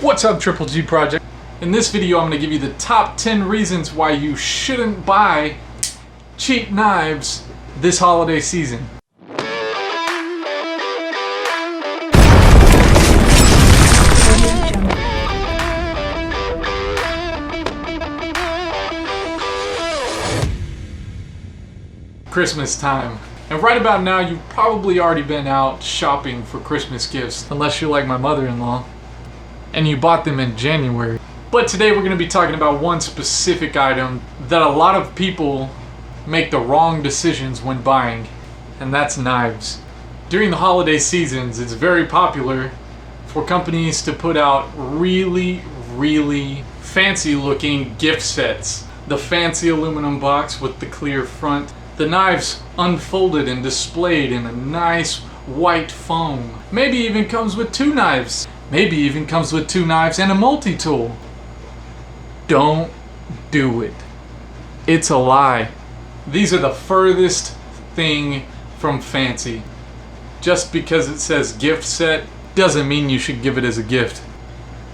What's up, Triple G Project? In this video, I'm going to give you the top 10 reasons why you shouldn't buy cheap knives this holiday season. Christmas time. And right about now, you've probably already been out shopping for Christmas gifts, unless you're like my mother-in-law, and you bought them in January. But today we're going to be talking about one specific item that a lot of people make the wrong decisions when buying, and that's knives. During the holiday seasons, it's very popular for companies to put out really fancy looking gift sets. The fancy aluminum box with the clear front, the knives unfolded and displayed in a nice white foam. Maybe even comes with two knives. Maybe even comes with two knives and a multi-tool. Don't do it. It's a lie. These are the furthest thing from fancy. Just because it says gift set doesn't mean you should give it as a gift.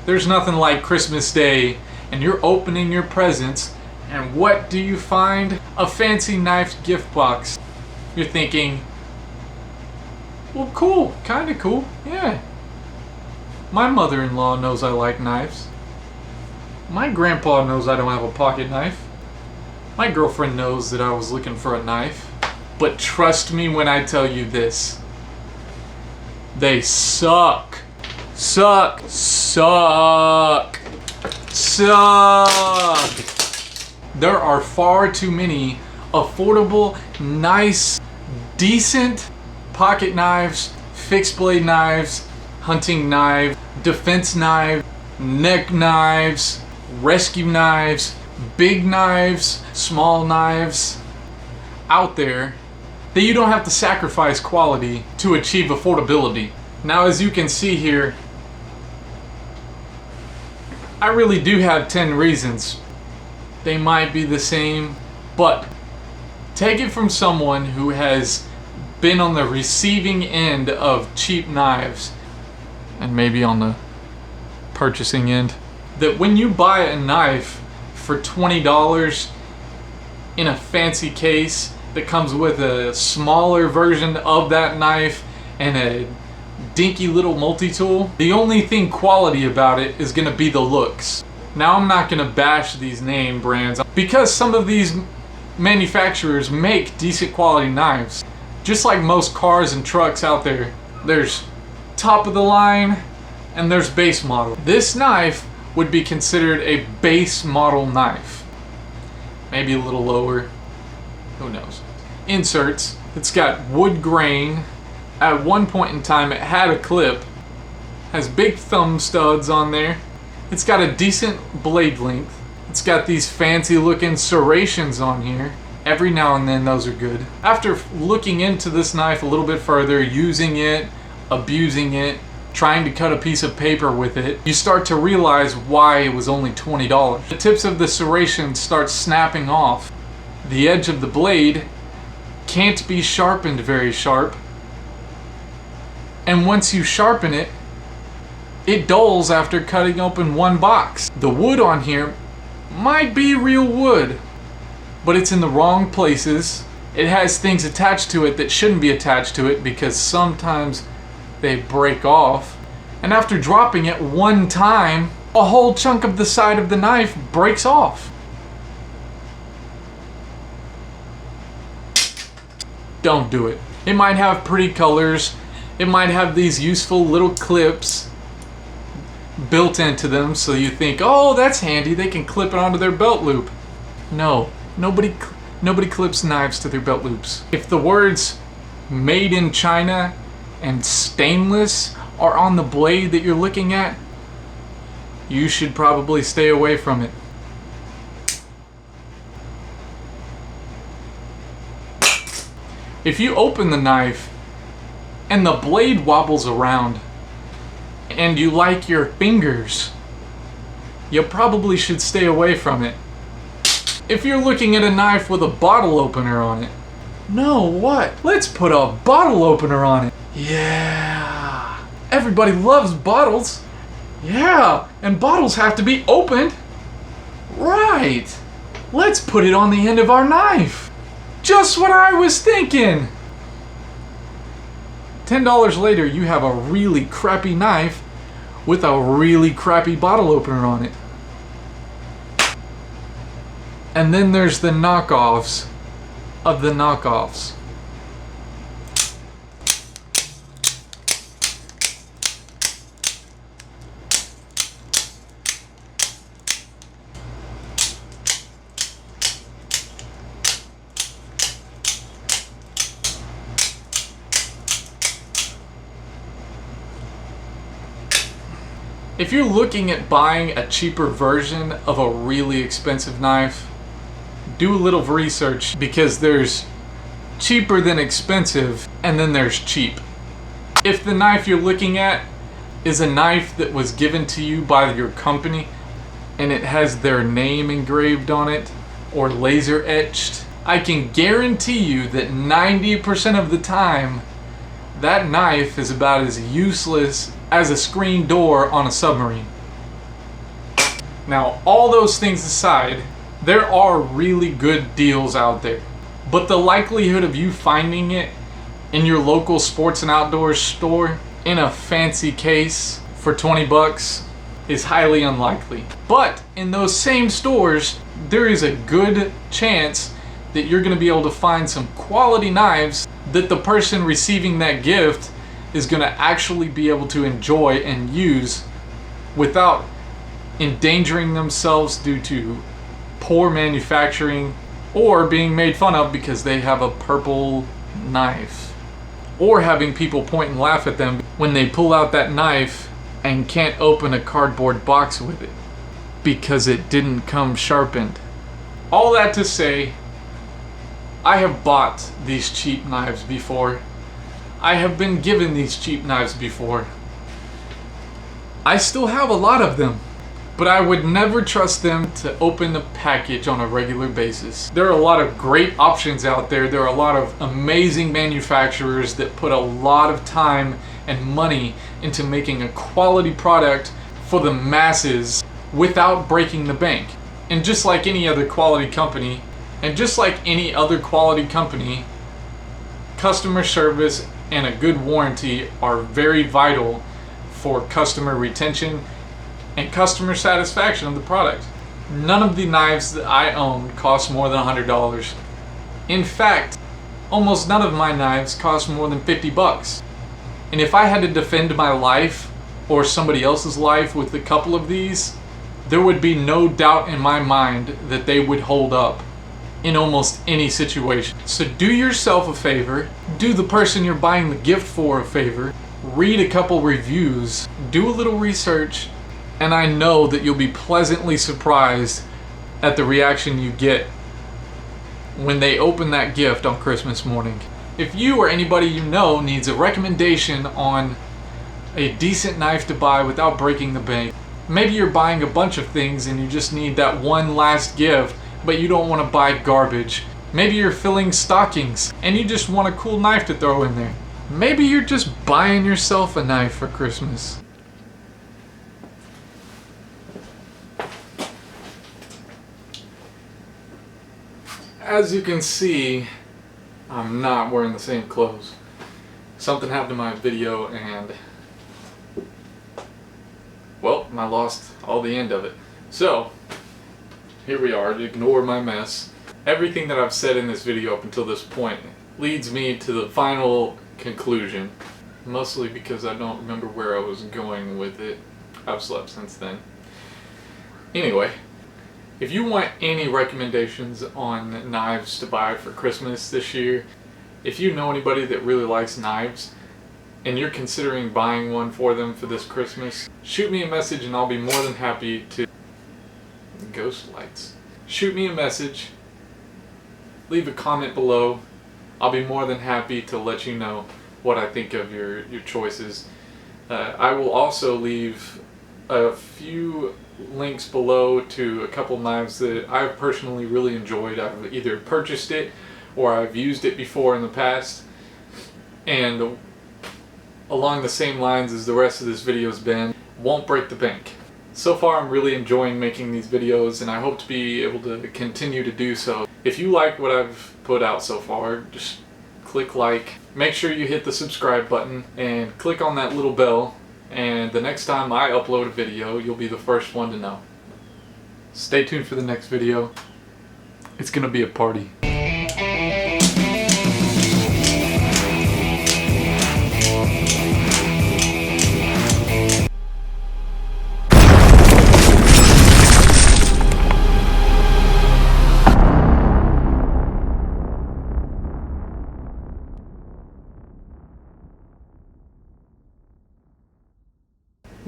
There's nothing like Christmas Day and you're opening your presents, and what do you find? A fancy knife gift box. You're thinking, well, cool, kinda cool, yeah. My mother-in-law knows I like knives. My grandpa knows I don't have a pocket knife. My girlfriend knows that I was looking for a knife. But trust me when I tell you this. They suck. Suck. Suck. Suck. There are far too many affordable, nice, decent pocket knives, fixed blade knives, hunting knives, defense knives, neck knives, rescue knives, big knives, small knives out there that you don't have to sacrifice quality to achieve affordability. Now, as you can see here, I really do have 10 reasons. They might be the same, but take it from someone who has been on the receiving end of cheap knives, and maybe on the purchasing end, that when you buy a knife for $20 in a fancy case that comes with a smaller version of that knife and a dinky little multi-tool, the only thing quality about it is going to be the looks. Now, I'm not going to bash these name brands because some of these manufacturers make decent quality knives. Just like most cars and trucks out there, there's top of the line and there's base model. This knife would be considered a base model knife. Maybe a little lower, who knows. Inserts, it's got wood grain. At one point in time it had a clip, has big thumb studs on there. It's got a decent blade length. It's got these fancy looking serrations on here. Every now and then those are good. After looking into this knife a little bit further, using it, abusing it, trying to cut a piece of paper with it, you start to realize why it was only $20. The tips of the serrations start snapping off. The edge of the blade can't be sharpened very sharp. And once you sharpen it, it dulls after cutting open one box. The wood on here might be real wood, but it's in the wrong places. It has things attached to it that shouldn't be attached to it because sometimes they break off. And after dropping it one time, a whole chunk of the side of the knife breaks off. Don't do it. It might have pretty colors. It might have these useful little clips built into them, so you think, oh, that's handy, they can clip it onto their belt loop. No, nobody clips knives to their belt loops. If the words made in China and stainless are on the blade that you're looking at, you should probably stay away from it. If you open the knife and the blade wobbles around and you like your fingers, you probably should stay away from it. If you're looking at a knife with a bottle opener on it, no, what? Let's put a bottle opener on it. Yeah. Everybody loves bottles. Yeah, and bottles have to be opened. Right. Let's put it on the end of our knife. Just what I was thinking. $10 later, you have a really crappy knife with a really crappy bottle opener on it. And then there's the knockoffs of the knockoffs. If you're looking at buying a cheaper version of a really expensive knife, do a little research, because there's cheaper than expensive and then there's cheap. If the knife you're looking at is a knife that was given to you by your company and it has their name engraved on it or laser etched, I can guarantee you that 90% of the time that knife is about as useless as a screen door on a submarine. Now, all those things aside, there are really good deals out there, but the likelihood of you finding it in your local sports and outdoors store in a fancy case for 20 bucks is highly unlikely. But in those same stores, there is a good chance that you're going to be able to find some quality knives that the person receiving that gift is going to actually be able to enjoy and use without endangering themselves due to poor manufacturing or being made fun of because they have a purple knife, or having people point and laugh at them when they pull out that knife and can't open a cardboard box with it because it didn't come sharpened. All that to say, I have bought these cheap knives before. I have been given these cheap knives before. I still have a lot of them, but I would never trust them to open the package on a regular basis. There are a lot of great options out there. There are a lot of amazing manufacturers that put a lot of time and money into making a quality product for the masses without breaking the bank. And just like any other quality company, customer service and a good warranty are very vital for customer retention and customer satisfaction of the product. None of the knives that I own cost more than $100. In fact, almost none of my knives cost more than 50 bucks. And if I had to defend my life or somebody else's life with a couple of these, there would be no doubt in my mind that they would hold up in almost any situation. So do yourself a favor, do the person you're buying the gift for a favor, read a couple reviews, do a little research, and I know that you'll be pleasantly surprised at the reaction you get when they open that gift on Christmas morning. If you or anybody you know needs a recommendation on a decent knife to buy without breaking the bank, maybe you're buying a bunch of things and you just need that one last gift, but you don't want to buy garbage. Maybe you're filling stockings and you just want a cool knife to throw in there. Maybe you're just buying yourself a knife for Christmas. As you can see, I'm not wearing the same clothes. Something happened to my video and, well, I lost all the end of it. So, here we are. Ignore my mess. Everything that I've said in this video up until this point leads me to the final conclusion, mostly because I don't remember where I was going with it. I've slept since then. Anyway, if you want any recommendations on knives to buy for Christmas this year, if you know anybody that really likes knives and you're considering buying one for them for this Christmas, shoot me a message and I'll be more than happy to... Ghost lights. Shoot me a message, leave a comment below. I'll be more than happy to let you know what I think of your choices. I will also leave a few links below to a couple knives that I've personally really enjoyed. I've either purchased it or I've used it before in the past. And along the same lines as the rest of this video has been, won't break the bank. So far I'm really enjoying making these videos and I hope to be able to continue to do so. If you like what I've put out so far, just click like. Make sure you hit the subscribe button and click on that little bell, and the next time I upload a video, you'll be the first one to know. Stay tuned for the next video. It's gonna be a party.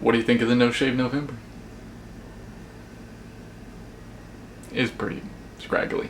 What do you think of the No Shave November? It's pretty scraggly.